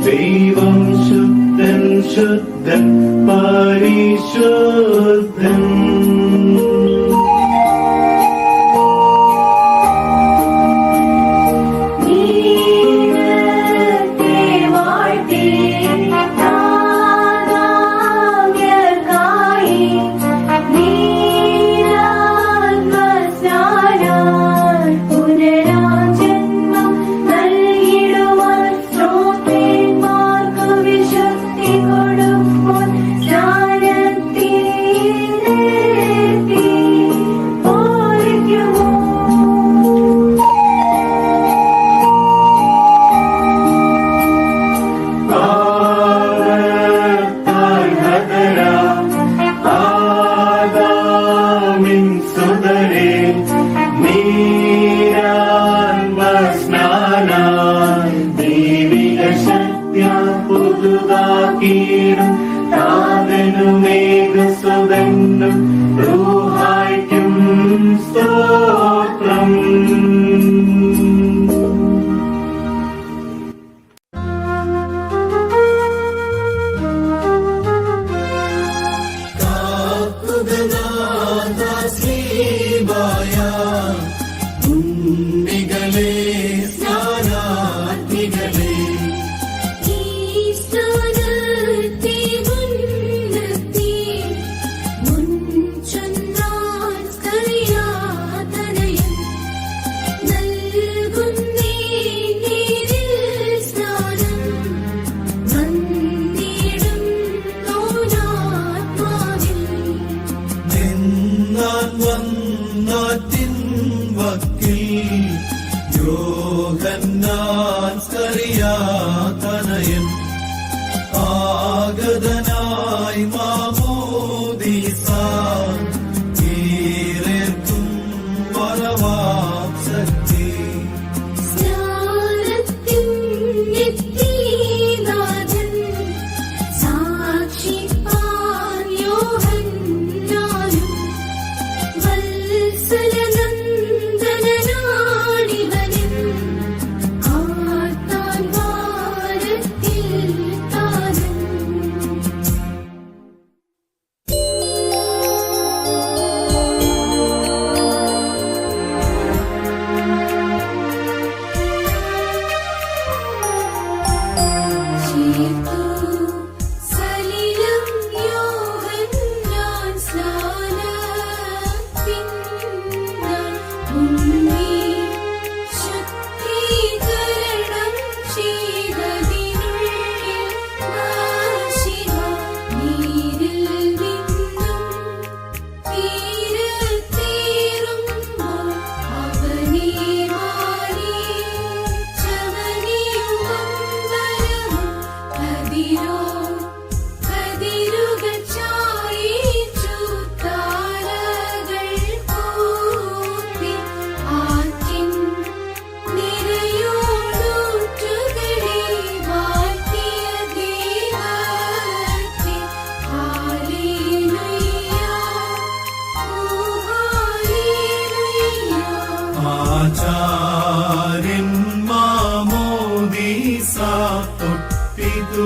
ദൈവം ശുദ്ധൻ ശുദ്ധൻ പരിശുദ്ധൻ.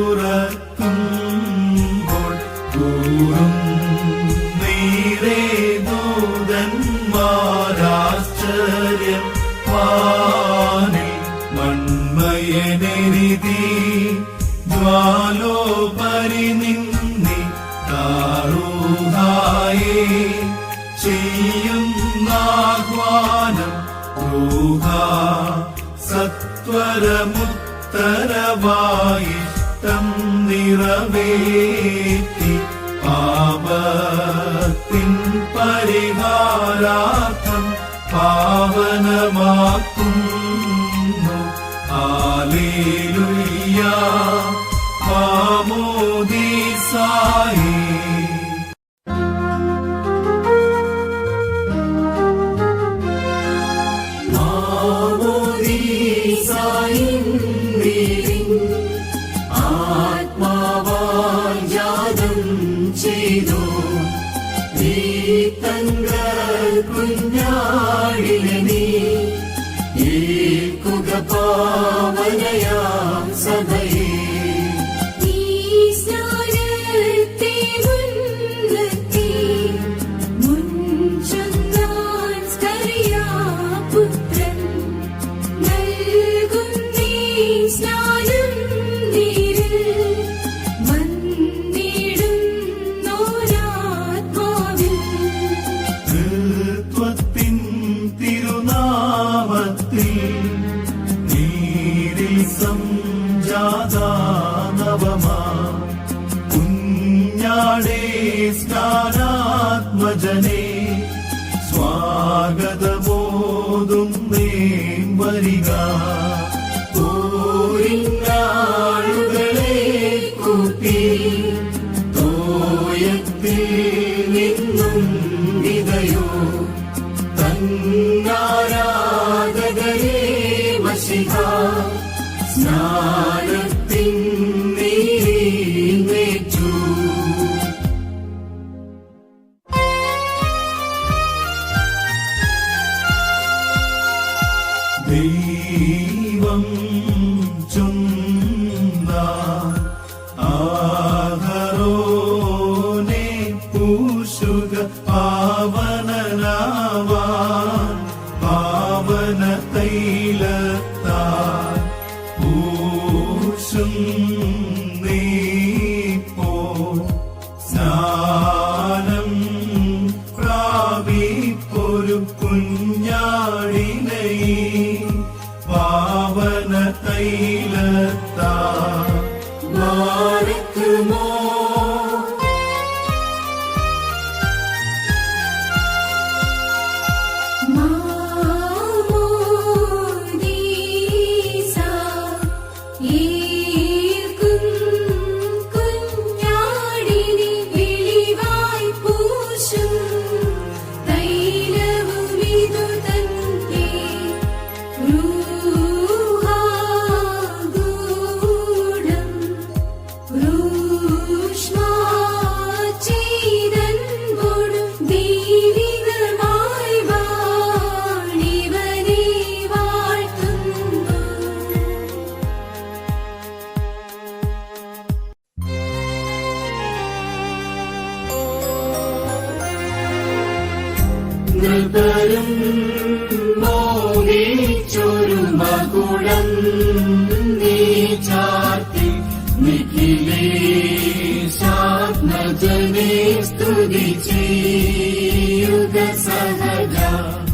തുറക്കുമ്പോൾ കൂറും നീരേ ദൂതന്മാരാശ്ചര്യം വാനിൽ മൺമയനെരിതി ജ്വാലോപരി നിന്നി താറുഹായേ ചെയ്യുന്നാഹ്വാനം റൂഹ സത്വരമുത്തരവായിഷ്ടം നിറവേറ്റി പാപത്തിൻ പരിഹാരാർത്ഥം പാവനമാക്കുന്നു. ഹല്ലേലൂയ മാമോദീസായേ. ആത്മാവാൽ ജാതം ചെയ്തു കുഞ്ഞാടിലെ നീ ഏൽക്കുക പാവനയാം സഭയെ. കുഞ്ഞാടേ സ്നാനാത്മജനെ സ്വാഗതബോധുന്നേ വരിക. ഓരിഞ്ഞാളുകളെ കൂട്ടി തോയത്തിൽ നിന്നും വിതയോ തന്നാരാധകരെ മഷിഹ സ്നാനത്തിൻ നീരേറ്റു. ദൈവം ചൊന്ന ആദരോനെ പൂശുക പാവനനാവാൻ പാവന തൈലത്താൽ പൂശും നീപ്പോ സ്നാനം പ്രാപിപ്പൊരു കുഞ്ഞാടിനെ പാവന തൈലത്താൽ മാറിക്കുമോ. നൃപരും മോഹിച്ചൊരു മകുളം നീ ചാർത്തി നിഖിലേശാത്മജനെ സ്തുതി ചെയ്യുക സഹജ.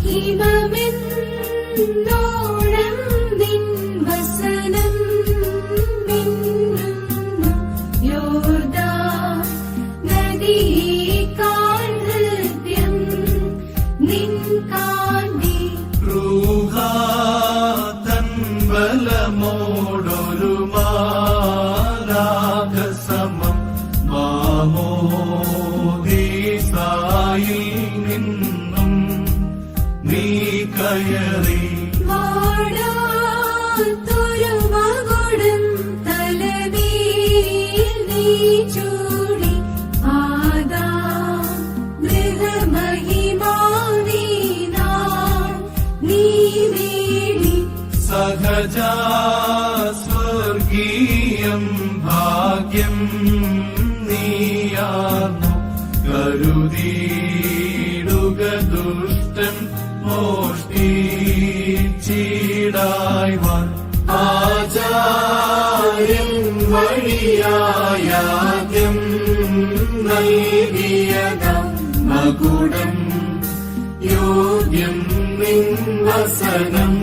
ഹിമമെന്നോണം നിൻ വസനം മിന്നുന്നു യോർദാൻ നദിയേക്കാൾ ഹൃദ്യം നിൻ കാന്തി. റൂഹാതൻ ബലമോടൊരു മാലാഖസമം മാമോദീസായിൽ നിന്നും നീ കയറി വാടാത്തൊരു മകുടം തലമേൽ നീ ചൂടി ആദാം ഗൃഹമഹിമാനീനാം നീ നേടി. സഹജ സ്വർഗീയം ഭാ ഭാഗ്യം നീയാർന്നു കരുതിയിടുക ദുഷ്ടൻ മോഷ്ടിച്ചിടായ്വാൻ ആചാര്യൻ വഴിയായാദ്യം നൽകിയതാം മകുടം യോഗ്യം നിൻ വസനം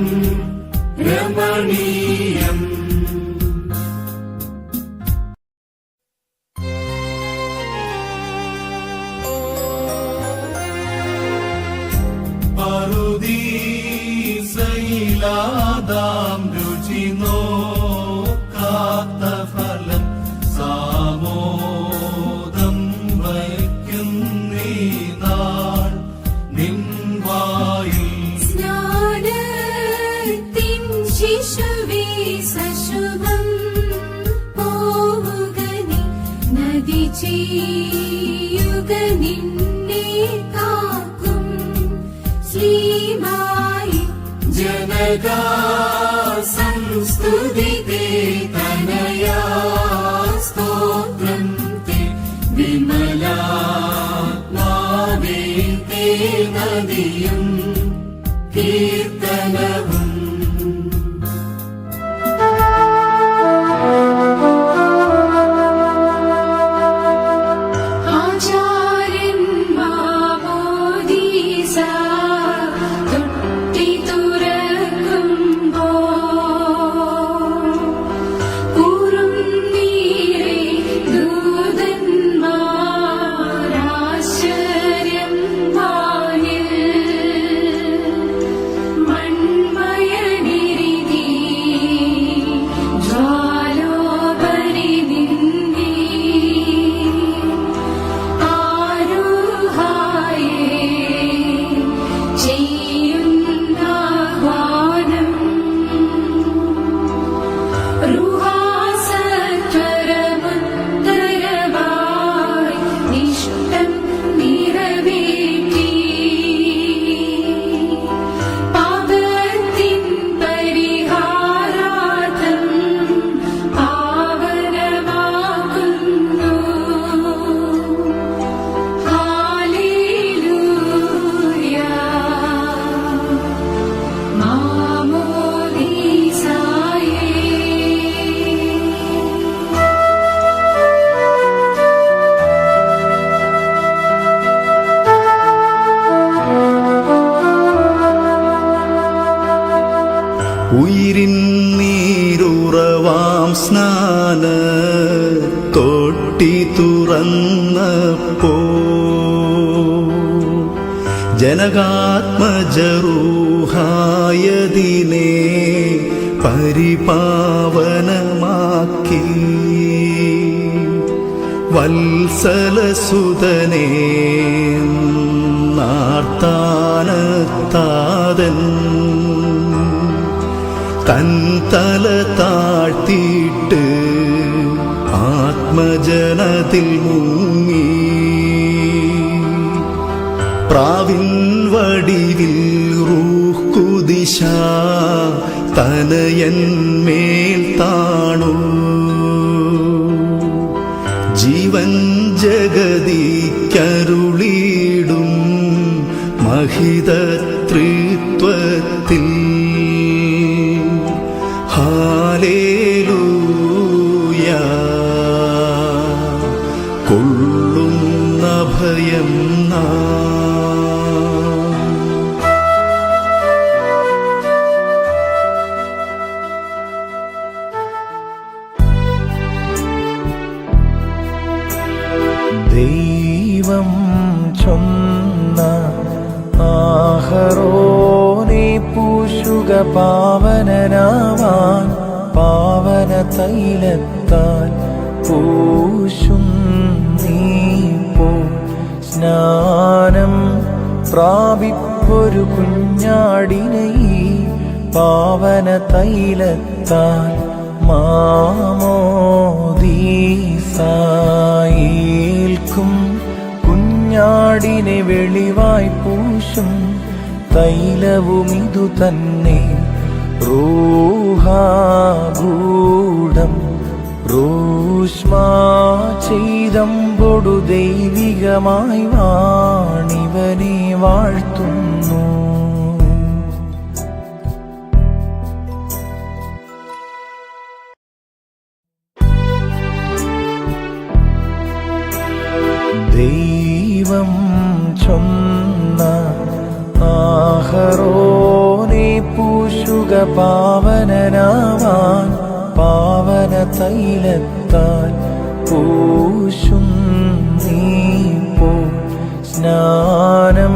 രമണീയം. പറുദീസയിലാദാം രുചി നോക്കാത്ത ഫലം സാമോദം വയ്ക്കുന്നീ നാൾ നിൻ വായിൽ സ്നാനത്തിൻ ശിശുവേ സശുഭം പോവുക നീ നദി ചെയ്യുക നിന്നെ കാക്കും ശ്രീമായി ജനകാ സംസ്തുതി തേ തനയാ സ്തോത്രം തേ വിമലാത്മാവേ തേ നദിയും കീർത്തനവും. ആചാര്യൻ മാമോദീസ തൊട്ടി തുറക്കുമ്പോ കൂറും നീരെ ദൂതന്മാരാശ്ചര്യം വാനിൽ മൺമയനിരിതി ജ്വാലോപരി നിന്ദി ആരുഹായേ ചെയ്യുന്നാഹ്വാനം റുഹാസത്വരമുത്തരവായി നിഷ്ടം നിറവേറ്റി പാപത്തിൻ പരിഹാരാർത്ഥം പാവനമാക്കുന്നു. ഹല്ലേലൂയ മാമോദീസായേ. ഉയിരിൻ നീരുറവാം സ്നാന തൊട്ടി തുറന്നപ്പോ ജനകാത്മജറൂഹായതിനെ പരിപാവനമാക്കി വത്സലസുതനേ നാർത്താനത്താതൻ തൻ തല താഴ്ത്തിയിട്ട് ആത്മജനത്തിൽ മുങ്ങി പ്രാവിൻ വടിവിൽ റൂഹ് കുദിശ തനയന്മേൽ താണു ജീവൻ ജഗതിക്കരുളിടും മഹിതത്രിത്വത്തിൽ ഹാലേലൂയ കൊള്ളുന്ന ഭയം ദൈവം ചൊന്ന ആഹറോനെ പൂശുക പാവനനാവാൻ പാവന തൈലത്താൽ പൂശും നീപ്പോ സ്നാനം പ്രാപിപ്പൊരു കുഞ്ഞാടിനെ പാവന തൈലത്താൽ മാമോദീസായേൽക്കും കുഞ്ഞാടിനെ വെളിവായി പൂശും തൈലവും ഇതു തന്നെ റൂഹാഗൂഢം റൂഷ്മാ ചെയ്തമ്പൊടു ദൈവികമായി വാണിവനെ വാഴ്ത്തുന്നു. ദൈവം ചൊന്ന ആഹരോനെ പൂശുക പാവനനാവാൻ, പാവന തൈലത്താൽ പൂശും നീപ്പോ. സ്നാനം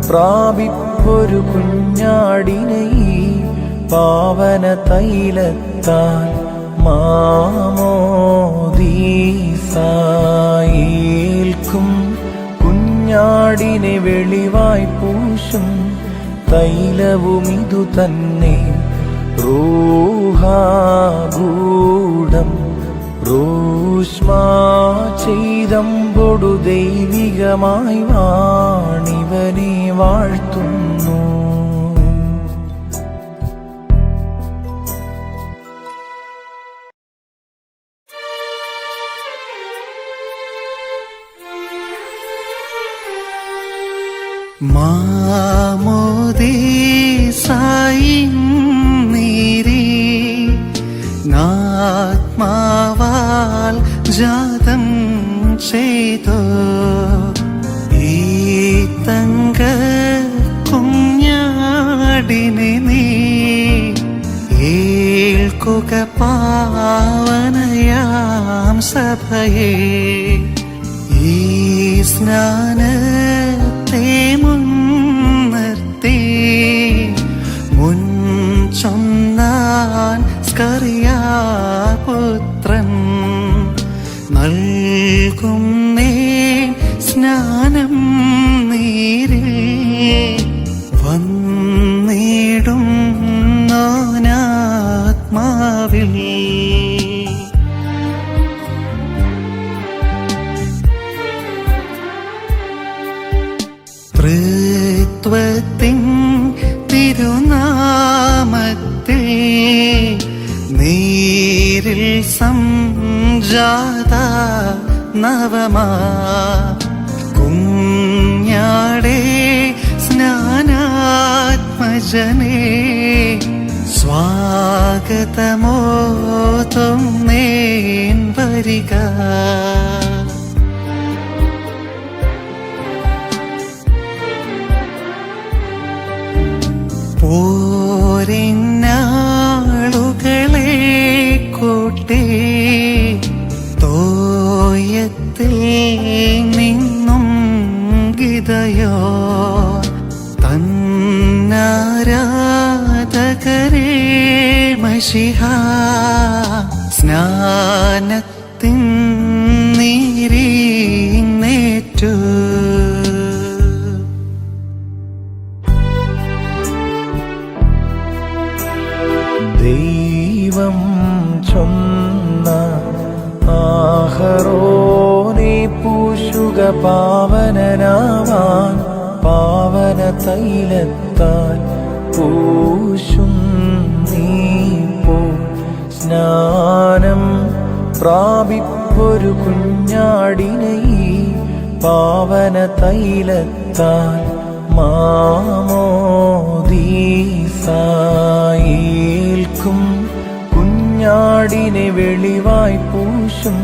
പ്രാപിപ്പൊരു കുഞ്ഞാടിനെ പാവന തൈലത്താൽ മാമോദീസായേൽക്കും. കുഞ്ഞാടിനെ വെളിവായി പൂശും തൈലവുമിതു തന്നെ. റൂഹാഗൂഢം റൂഷ്മാ ചെയ്തമ്പൊടു ദൈവികമായി വാണിവനെ വാഴ്ത്തുന്നു. മാമോദീസായിന്നീരേ ആത്മാവാൽ ജാതം ചെയ്തോ ഈ തങ്ക കുഞ്ഞാടിനെ നീ ഏൽക്കുക പാവനയാം സഭയെ. ഈ സ്നാനത്തെ മുൻനിർത്തി മുൻചൊന്നാൻ സ്കറിയാപുത്രൻ നൽകുന്നേ സ്നാനം നീരിൽ വന്നിടും നോനാത്മാവിൽ. ത്രിത്വത്തിൻ തിരുനാമത്തിൽ നീരിൽ സംജാത നവമാ കുഞ്ഞാടേ സ്നാനാത്മജനേ സ്വാഗതമോതും നേൻ വരിക. പോരിന്നാളുകളെ കൂട്ടി തോയത്തിൽ നിന്നും ഗിതയോ തന്നാരാധകരെ മശിഹ സ്നാനത്തിൻ നീരീന്നേറ്റു. ദൈവം ചൊന്ന ആഹരോനെ പൂശുക പാവനനാവാൻ, പാവന തൈലത്താൽ പൂശും നീപ്പോ. സ്നാനം പ്രാപിപ്പൊരു കുഞ്ഞാടിനെ പാവന തൈലത്താൽ മാമോദീസായേൽക്കും. കുഞ്ഞാടിനെ വെളിവായി പൂശും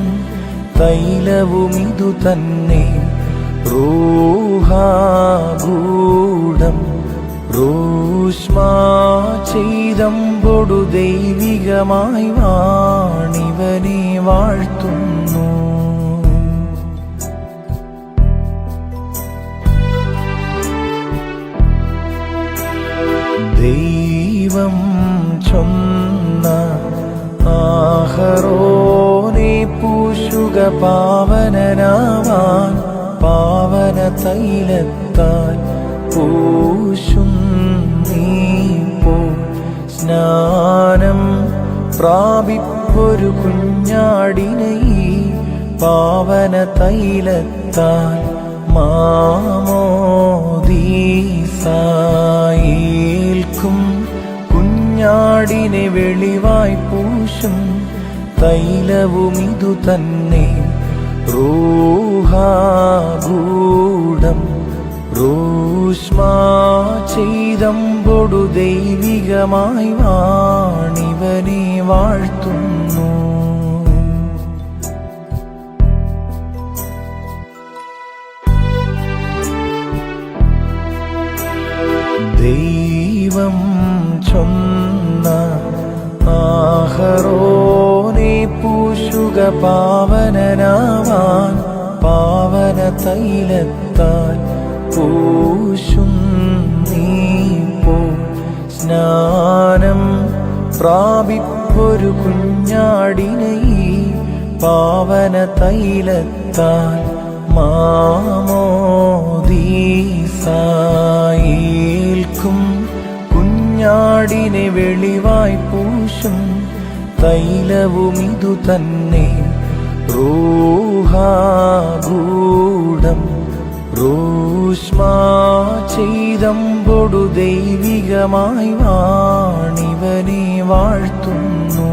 തൈലവുമിതു തന്നെ. റൂഹാഗൂഢം റൂഷ്മാ ചെയ്തമ്പൊടു ദൈവികമായി വാണിവനെ വാഴ്ത്തുന്നു. ദൈവം ചൊന്ന ആഹരോനെ പൂശുക പാവനനാവാൻ, പാവന തൈലത്താൽ പൂശും നീപ്പോ. സ്നാനം പ്രാപിപ്പൊരു കുഞ്ഞാടിനെ പാവന തൈലത്താൽ മാമോദീസായേൽക്കും. കുഞ്ഞാടിനെ വെളിവായി പൂശും തൈലവുമിതു തന്നെ. റൂഹാഗൂഢം റൂഷ്മാ ചെയ്തമ്പൊടു ദൈവികമായി വാണിവനെ വാഴ്ത്തുന്നു. ദൈവം ചൊന്ന ആഹറോനെ പൂശുക പാവനനാവാൻ പാവന തൈലത്താൽ പൂശും നീപ്പോ സ്നാനം പ്രാപിപ്പൊരു കുഞ്ഞാടിനെ പാവന തൈലത്താൽ മാമോദീസായേൽക്കും കുഞ്ഞാടിനെ വെളിവായി പൂശും തൈലവും ഇതു തന്നെ. റൂഹാഗൂഢം റൂഷ്മാ ചെയ്തമ്പൊടു ദൈവികമായി വാണിവനെ വാഴ്ത്തുന്നു.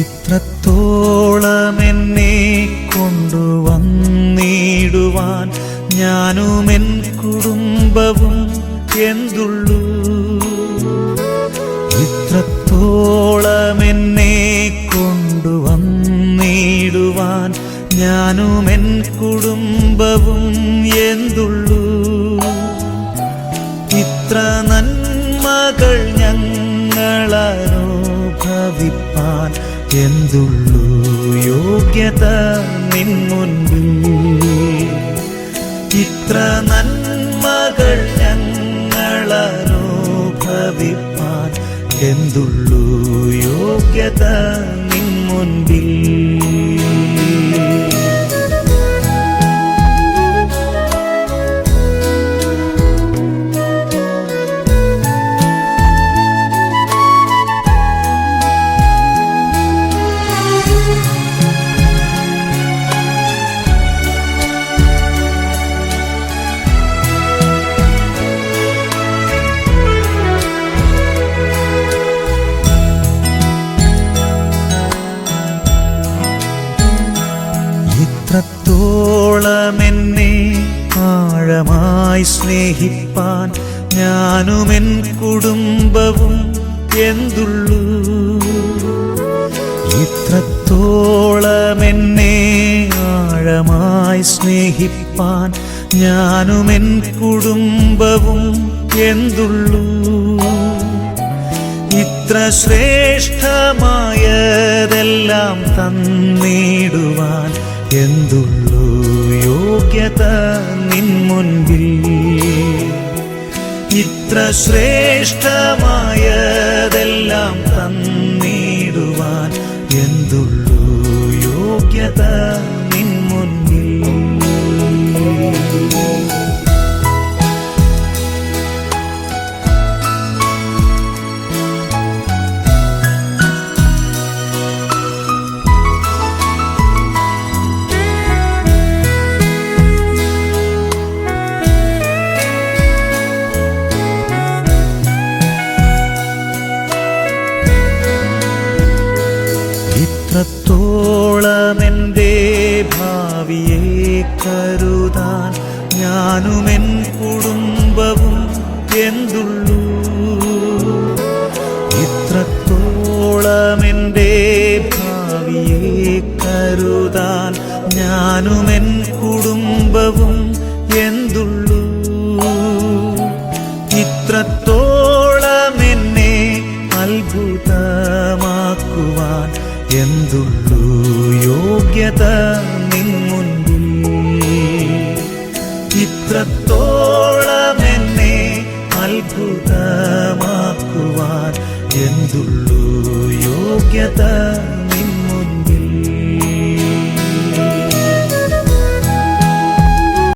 ഇത്രത്തോളം എന്നെ കൊണ്ടുവന്നിടുവാൻ ഞാനും എൻ കുടുംബവും എന്തുള്ളൂ. ഇത്രത്തോളം എന്നെ കൊണ്ടുവന്നിടുവാൻ ഞാനും എൻ കുടുംബവും എന്തുള്ളൂ. ഇത്ര നന്മകൾ ഞങ്ങളനുഭവിപ്പാൻ എന്തുള്ളൂ യോഗ്യത നിൻ മുൻപിൽ. ഇത്ര നന്മകൾ ഞങ്ങളനുഭവിപ്പാൻ എന്തുള്ളൂ യോഗ്യത നിൻ മുൻപിൽ. ഇത്രത്തോളം എന്നെ ആഴമായി സ്നേഹിപ്പാൻ ഞാനും എൻ കുടുംബവും എന്തുള്ളൂ. ഇത്രത്തോളം എന്നെ ആഴമായി സ്നേഹിപ്പാൻ ഞാനും എൻ കുടുംബവും എന്തുള്ളൂ. ഇത്ര ശ്രേഷ്ഠമായതെല്ലാം തന്നിടുവാൻ എന്തുള്ളൂ യോഗ്യത നിൻ മുൻപിൽ. ഇത്ര ശ്രേഷ്ഠമായതെല്ലാം തന്നിടുവാൻ എന്തുള്ളൂ യോഗ്യത നിൻ മുൻപിൽ. ഇത്രത്തോളം എൻ്റെ ഭാവിയെ കരുതാൻ ഞാനും എൻ കുടുംബവും എന്തുള്ളൂ. ഇത്രത്തോളം എൻ്റെ ഭാവിയെ കരുതാൻ ഞാനും എൻ കുടുംബവും എന്തുള്ളൂ. ഇത്രത്തോളം എന്നെ അത്ഭുതമാക്കുവാൻ എന്തുള്ളൂ യോഗ്യത നിൻ മുൻപിൽ. യോഗ്യത